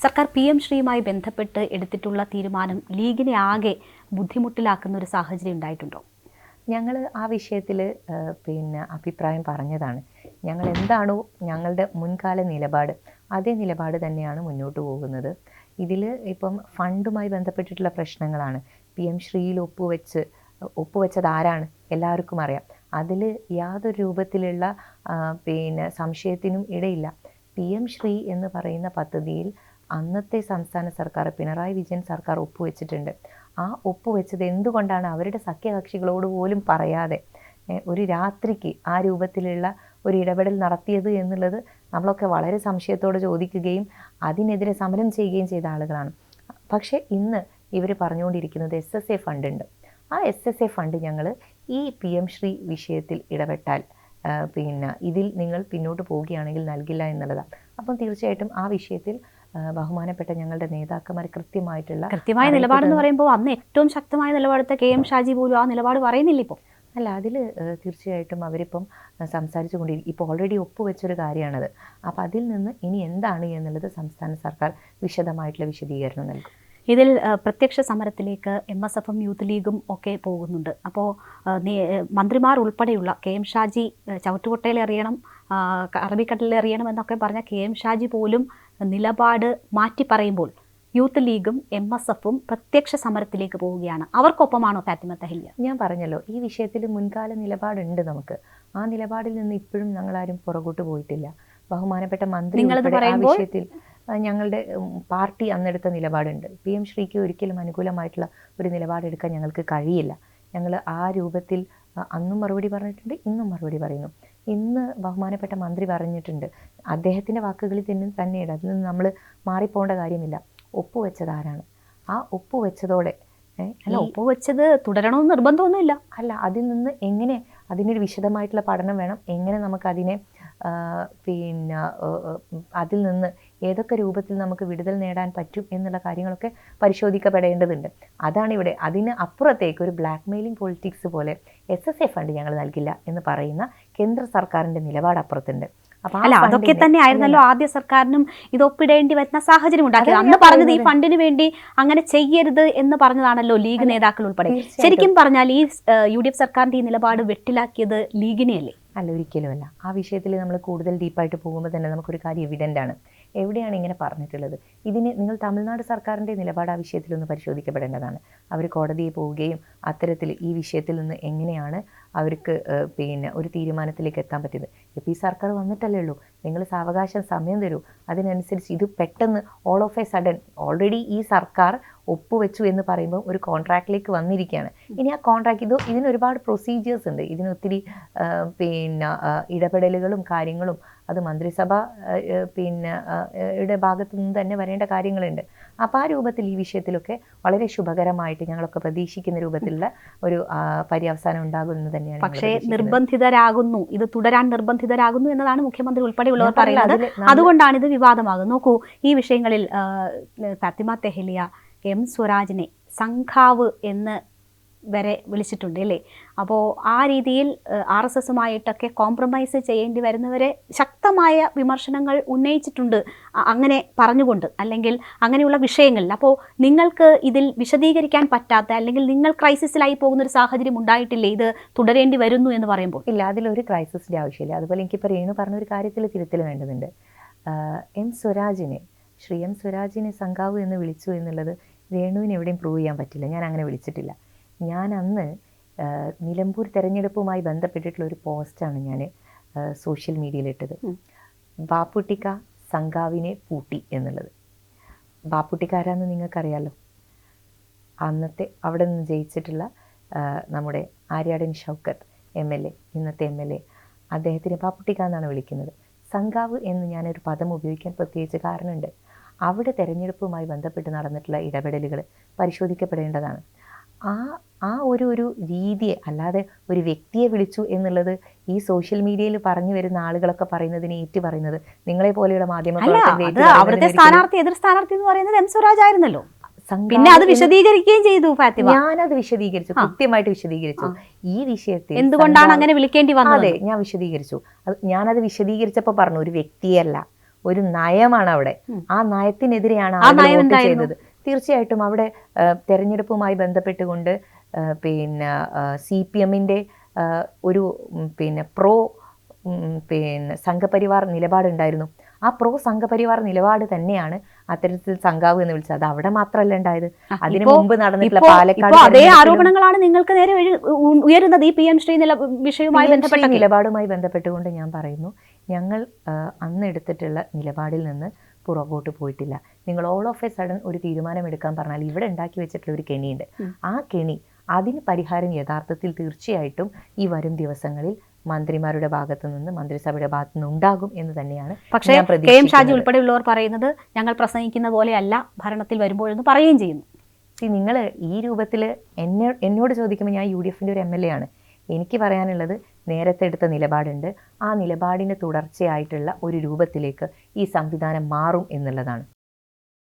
സർക്കാർ PM ശ്രീയുമായി ബന്ധപ്പെട്ട് എടുത്തിട്ടുള്ള തീരുമാനം ലീഗിനെ ആകെ ബുദ്ധിമുട്ടിലാക്കുന്ന ഒരു സാഹചര്യം ഉണ്ടായിട്ടുണ്ടോ? ഞങ്ങൾ ആ വിഷയത്തിൽ അഭിപ്രായം പറഞ്ഞതാണ്. ഞങ്ങൾ എന്താണോ ഞങ്ങളുടെ മുൻകാല നിലപാട്, അതേ നിലപാട് തന്നെയാണ് മുന്നോട്ട് പോകുന്നത്. ഇതിൽ ഇപ്പം ഫണ്ടുമായി ബന്ധപ്പെട്ടിട്ടുള്ള പ്രശ്നങ്ങളാണ്. PM ശ്രീയിൽ ഒപ്പുവെച്ചത് ആരാണ് എല്ലാവർക്കും അറിയാം. അതിൽ യാതൊരു രൂപത്തിലുള്ള സംശയത്തിനും ഇടയില്ല. PM ശ്രീ എന്ന് പറയുന്ന പദ്ധതിയിൽ അന്നത്തെ സംസ്ഥാന സർക്കാർ, പിണറായി വിജയൻ സർക്കാർ ഒപ്പുവെച്ചിട്ടുണ്ട്. ആ ഒപ്പുവെച്ചത് എന്തുകൊണ്ടാണ് അവരുടെ സഖ്യകക്ഷികളോട് പോലും പറയാതെ ഒരു രാത്രിക്ക് ആ രൂപത്തിലുള്ള ഒരു ഇടപെടൽ നടത്തിയത് എന്നുള്ളത് നമ്മളൊക്കെ വളരെ സംശയത്തോടെ ചോദിക്കുകയും അതിനെതിരെ സമരം ചെയ്യുകയും ചെയ്ത ആളുകളാണ്. പക്ഷേ ഇന്ന് ഇവർ പറഞ്ഞുകൊണ്ടിരിക്കുന്നത് SSA ഫണ്ട് ഉണ്ട്. ആ SSA ഫണ്ട് ഞങ്ങൾ ഈ PM ശ്രീ വിഷയത്തിൽ ഇടപെട്ടാൽ ഇതിൽ നിങ്ങൾ പിന്നോട്ട് പോവുകയാണെങ്കിൽ നൽകില്ല എന്നുള്ളതാണ്. അപ്പം തീർച്ചയായിട്ടും ആ വിഷയത്തിൽ ബഹുമാനപ്പെട്ട ഞങ്ങളുടെ നേതാക്കന്മാർ കൃത്യമായ നിലപാടെന്ന് പറയുമ്പോൾ അന്ന് ഏറ്റവും ശക്തമായ നിലപാടെടുത്ത KM ഷാജി പോലും ആ നിലപാട് പറയുന്നില്ല ഇപ്പോൾ. അല്ല, അതിൽ തീർച്ചയായിട്ടും അവരിപ്പം സംസാരിച്ചുകൊണ്ടിരിക്കും. ഇപ്പോൾ ഓൾറെഡി ഒപ്പുവെച്ചൊരു കാര്യമാണത്. അപ്പോൾ അതിൽ നിന്ന് ഇനി എന്താണ് എന്നുള്ളത് സംസ്ഥാന സർക്കാർ വിശദമായിട്ടുള്ള വിശദീകരണം നൽകും. ഇതിൽ പ്രത്യക്ഷ സമരത്തിലേക്ക് MSFും യൂത്ത് ലീഗും ഒക്കെ പോകുന്നുണ്ട്. അപ്പോൾ മന്ത്രിമാർ ഉൾപ്പെടെയുള്ള KM ഷാജി ചവറ്റുകൊട്ടയിൽ എറിയണം, അറബിക്കടലിൽ എറിയണം എന്നൊക്കെ പറഞ്ഞ KM ഷാജി പോലും നിലപാട് മാറ്റി പറയുമ്പോൾ യൂത്ത് ലീഗും MSFും പ്രത്യക്ഷ സമരത്തിലേക്ക് പോവുകയാണ്. അവർക്കൊപ്പമാണോ ഫാത്തിമ തഹല്യ? ഞാൻ പറഞ്ഞല്ലോ, ഈ വിഷയത്തിൽ മുൻകാല നിലപാടുണ്ട് നമുക്ക്. ആ നിലപാടിൽ നിന്ന് ഇപ്പോഴും ഞങ്ങളാരും പുറകോട്ട് പോയിട്ടില്ല. ബഹുമാനപ്പെട്ട മന്ത്രി ആ വിഷയത്തിൽ ഞങ്ങളുടെ പാർട്ടി അന്നെടുത്ത നിലപാടുണ്ട്. PM ശ്രീക്ക് ഒരിക്കലും അനുകൂലമായിട്ടുള്ള ഒരു നിലപാടെടുക്കാൻ ഞങ്ങൾക്ക് കഴിയില്ല. ഞങ്ങൾ ആ രൂപത്തിൽ അന്നും മറുപടി പറഞ്ഞിട്ടുണ്ട്, ഇന്നും മറുപടി പറയുന്നു. ഇന്ന് ബഹുമാനപ്പെട്ട മന്ത്രി പറഞ്ഞിട്ടുണ്ട്, അദ്ദേഹത്തിൻ്റെ വാക്കുകളിൽ തന്നെയാണ്, അതിൽ നിന്ന് നമ്മൾ മാറിപ്പോകേണ്ട കാര്യമില്ല. ഒപ്പുവെച്ചത് ആരാണ്? ആ ഒപ്പുവെച്ചതോടെ ഒപ്പുവെച്ചത് തുടരണമെന്ന് നിർബന്ധമൊന്നുമില്ല. അല്ല, അതിൽ നിന്ന് എങ്ങനെ അതിനൊരു വിശദമായിട്ടുള്ള പഠനം വേണം, എങ്ങനെ നമുക്കതിനെ അതിൽ നിന്ന് ഏതൊക്കെ രൂപത്തിൽ നമുക്ക് വിടുതൽ നേടാൻ പറ്റും എന്നുള്ള കാര്യങ്ങളൊക്കെ പരിശോധിക്കപ്പെടേണ്ടതുണ്ട്. അതാണിവിടെ. അതിന് അപ്പുറത്തേക്ക് ഒരു ബ്ലാക്ക് മെയിലിംഗ് പൊളിറ്റിക്സ് പോലെ SSA ഫണ്ട് ഞങ്ങൾ നൽകില്ല എന്ന് പറയുന്ന കേന്ദ്ര സർക്കാരിൻ്റെ നിലപാട് അപ്പുറത്തുണ്ട്. അല്ല, അതൊക്കെ തന്നെ ആയിരുന്നല്ലോ ആദ്യ സർക്കാരിനും ഇത് ഒപ്പിടേണ്ടി വരുന്ന സാഹചര്യം ഉണ്ടാക്കിയത്. അന്ന് പറഞ്ഞത് ഈ ഫണ്ടിന് വേണ്ടി അങ്ങനെ ചെയ്യരുത് എന്ന് പറഞ്ഞതാണല്ലോ ലീഗ് നേതാക്കൾ ഉൾപ്പെടെ. ശരിക്കും പറഞ്ഞാൽ ഈ UDF സർക്കാരിന്റെ ഈ നിലപാട് വെട്ടിലാക്കിയത് ലീഗിനെയല്ലേ? അല്ല, ഒരിക്കലുമല്ല. ആ വിഷയത്തിൽ നമ്മൾ കൂടുതൽ ഡീപ്പായിട്ട് പോകുമ്പോൾ തന്നെ നമുക്കൊരു കാര്യം എവിഡൻ്റ് ആണ്. എവിടെയാണ് ഇങ്ങനെ പറഞ്ഞിട്ടുള്ളത്? ഇതിന് നിങ്ങൾ തമിഴ്നാട് സർക്കാരിൻ്റെ നിലപാട് ആ വിഷയത്തിലൊന്ന് പരിശോധിക്കപ്പെടേണ്ടതാണ്. അവർ കോടതിയിൽ പോവുകയും അത്തരത്തിൽ ഈ വിഷയത്തിൽ നിന്ന് എങ്ങനെയാണ് അവർക്ക് ഒരു തീരുമാനത്തിലേക്ക് എത്താൻ പറ്റിയത്. ഇപ്പോൾ ഈ സർക്കാർ വന്നിട്ടല്ലേ ഉള്ളൂ. നിങ്ങൾ സാവകാശം സമയം തരൂ. അതിനനുസരിച്ച് ഇത് പെട്ടെന്ന് all of A sudden already ഈ സർക്കാർ ഒപ്പുവെച്ചു എന്ന് പറയുമ്പോൾ ഒരു കോൺട്രാക്റ്റിലേക്ക് വന്നിരിക്കുകയാണ്. ഇനി ആ കോൺട്രാക്ട് ഇതിന് ഒരുപാട് പ്രൊസീജിയേഴ്സ് ഉണ്ട്. ഇതിനൊത്തിരി ഇടപെടലുകളും കാര്യങ്ങളും അത് മന്ത്രിസഭ യുടെ ഭാഗത്തു നിന്ന് തന്നെ വരേണ്ട കാര്യങ്ങളുണ്ട്. അപ്പോൾ ആ രൂപത്തിൽ ഈ വിഷയത്തിലൊക്കെ വളരെ ശുഭകരമായിട്ട് ഞങ്ങളൊക്കെ പ്രതീക്ഷിക്കുന്ന രൂപത്തിലുള്ള ഒരു പര്യവസാനം ഉണ്ടാകുമെന്ന് തന്നെയാണ്. പക്ഷേ നിർബന്ധിതരാകുന്നു, ഇത് തുടരാൻ നിർബന്ധിതരാകുന്നു എന്നതാണ് മുഖ്യമന്ത്രി ഉൾപ്പെടെയുള്ളവർ പറയുന്നത്. അതുകൊണ്ടാണ് ഇത് വിവാദമാകുന്നത്. നോക്കൂ, ഈ വിഷയങ്ങളിൽ ഫാത്തിമ തെഹലിയ M സ്വരാജിനെ സംഘാവ് എന്ന് വരെ വിളിച്ചിട്ടുണ്ട് അല്ലേ? അപ്പോൾ ആ രീതിയിൽ RSSുമായിട്ടൊക്കെ കോംപ്രമൈസ് ചെയ്യേണ്ടി വരുന്നവരെ ശക്തമായ വിമർശനങ്ങൾ ഉന്നയിച്ചിട്ടുണ്ട്, അങ്ങനെ പറഞ്ഞുകൊണ്ട്, അല്ലെങ്കിൽ അങ്ങനെയുള്ള വിഷയങ്ങളിൽ. അപ്പോൾ നിങ്ങൾക്ക് ഇതിൽ വിശദീകരിക്കാൻ പറ്റാത്ത, അല്ലെങ്കിൽ നിങ്ങൾ ക്രൈസിസിലായി പോകുന്നൊരു സാഹചര്യം ഉണ്ടായിട്ടില്ലേ ഇത് തുടരേണ്ടി വരുന്നു എന്ന് പറയുമ്പോൾ? ഇല്ല, അതിലൊരു ക്രൈസിസിൻ്റെ ആവശ്യമില്ല. അതുപോലെ എനിക്കിപ്പോൾ രേണു പറഞ്ഞൊരു കാര്യത്തിൽ തിരുത്തൽ വേണ്ടതുണ്ട്. ശ്രീ M സ്വരാജിനെ സംഘാവ് എന്ന് വിളിച്ചു എന്നുള്ളത് രേണുവിന് എവിടെയും പ്രൂവ് ചെയ്യാൻ പറ്റില്ല. ഞാൻ അങ്ങനെ വിളിച്ചിട്ടില്ല. ഞാൻ അന്ന് നിലമ്പൂർ തെരഞ്ഞെടുപ്പുമായി ബന്ധപ്പെട്ടിട്ടുള്ള ഒരു പോസ്റ്റാണ് ഞാൻ സോഷ്യൽ മീഡിയയിലിട്ടത്. ബാപ്പുട്ടിക്ക സംഘാവിനെ പൂട്ടി എന്നുള്ളത്. ബാപ്പുട്ടിക്കാരാന്ന് നിങ്ങൾക്കറിയാലോ. അന്നത്തെ അവിടെ നിന്ന് ജയിച്ചിട്ടുള്ള നമ്മുടെ ആര്യാടൻ ഷൗക്കത്ത് MLA, ഇന്നത്തെ MLA, അദ്ദേഹത്തിന് ബാപ്പുട്ടിക്ക എന്നാണ് വിളിക്കുന്നത്. സംഘാവ് എന്ന് ഞാനൊരു പദം ഉപയോഗിക്കാൻ പ്രത്യേകിച്ച് കാരണമുണ്ട്. അവിടെ തെരഞ്ഞെടുപ്പുമായി ബന്ധപ്പെട്ട് നടന്നിട്ടുള്ള ഇടപെടലുകൾ പരിശോധിക്കപ്പെടേണ്ടതാണ്. ആ ഒരു രീതിയെ, അല്ലാതെ ഒരു വ്യക്തിയെ വിളിച്ചു എന്നുള്ളത് ഈ സോഷ്യൽ മീഡിയയിൽ പറഞ്ഞു വരുന്ന ആളുകളൊക്കെ പറയുന്നതിനെ ഏറ്റു പറയുന്നത് നിങ്ങളെ പോലെയുള്ള മാധ്യമപ്രവർത്തകർ. സ്ഥാനാർത്ഥി എതിർ സ്ഥാനാർത്ഥി എന്ന് പറയുന്നത് M സ്വരാജ് ആയിരുന്നല്ലോ. പിന്നെ അത് വിശദീകരിക്കുകയും ചെയ്തു ഫാത്തിമ. ഞാനത് വിശദീകരിച്ചു, കൃത്യമായിട്ട് വിശദീകരിച്ചു. ഈ വിഷയത്തിൽ എന്തുകൊണ്ടാണ് അങ്ങനെ വിളിക്കേണ്ടി വന്നത്? അതെ, ഞാൻ വിശദീകരിച്ചു. ഞാനത് വിശദീകരിച്ചപ്പോൾ പറഞ്ഞു, ഒരു വ്യക്തിയല്ല, ഒരു നയമാണ് അവിടെ. ആ നയത്തിനെതിരെയാണ് ആ ആളുകൾ നയം വോട്ട് എന്തായിരുന്നു? ചെയ്തത്. തീർച്ചയായിട്ടും അവിടെ തെരഞ്ഞെടുപ്പുമായി ബന്ധപ്പെട്ടുകൊണ്ട് പിന്നെ CPM-ന്റെ ഒരു പിന്നെ പ്രോ പിന്നെ സംഘപരിവാർ നിലപാടുണ്ടായിരുന്നു. ആ പ്രോ സംഘപരിവാർ നിലപാട് തന്നെയാണ് അത്തരത്തിൽ സംഘാവ് എന്ന് വിളിച്ചത്. അത് അവിടെ മാത്രമല്ല ഉണ്ടായത്, അതിനു മുമ്പ് നടന്നിട്ടുള്ള പാലക്കാട് അതേ ആരോപണങ്ങളാണ് നിങ്ങൾക്ക് നേരെ ഉയരുന്നത് ഈ PM ശ്രീ വിഷയവുമായി ബന്ധപ്പെട്ട നിലപാടുമായി ബന്ധപ്പെട്ടുകൊണ്ട്. ഞാൻ പറയുന്നു, ഞങ്ങൾ അന്ന് എടുത്തിട്ടുള്ള നിലപാടിൽ നിന്ന് പുറകോട്ട് പോയിട്ടില്ല. നിങ്ങൾ ഓൾ ഓഫ് എ സഡൻ ഒരു തീരുമാനമെടുക്കാൻ പറഞ്ഞാൽ ഇവിടെ ഉണ്ടാക്കി വെച്ചിട്ടുള്ള ഒരു കെണിയുണ്ട്. ആ കെണി, അതിന് പരിഹാരം യഥാർത്ഥത്തിൽ തീർച്ചയായിട്ടും ഈ വരും ദിവസങ്ങളിൽ മന്ത്രിമാരുടെ ഭാഗത്തു നിന്ന്, മന്ത്രിസഭയുടെ ഭാഗത്തു നിന്ന് ഉണ്ടാകും എന്ന് തന്നെയാണ്. പക്ഷേ KM ഷാജി ഉൾപ്പെടെയുള്ളവർ പറയുന്നത് ഞങ്ങൾ പ്രസംഗിക്കുന്ന പോലെയല്ല ഭരണത്തിൽ വരുമ്പോഴെന്ന് പറയുകയും ചെയ്യുന്നു. നിങ്ങൾ ഈ രൂപത്തിൽ എന്നോട് ചോദിക്കുമ്പോൾ ഞാൻ UDF-ന്റെ ഒരു MLA ആണ്. എനിക്ക് പറയാനുള്ളത്, നേരത്തെ എടുത്ത നിലപാടുണ്ട്, ആ നിലപാടിന് തുടർച്ചയായിട്ടുള്ള ഒരു രൂപത്തിലേക്ക് ഈ സംവിധാനം മാറും എന്നുള്ളതാണ്.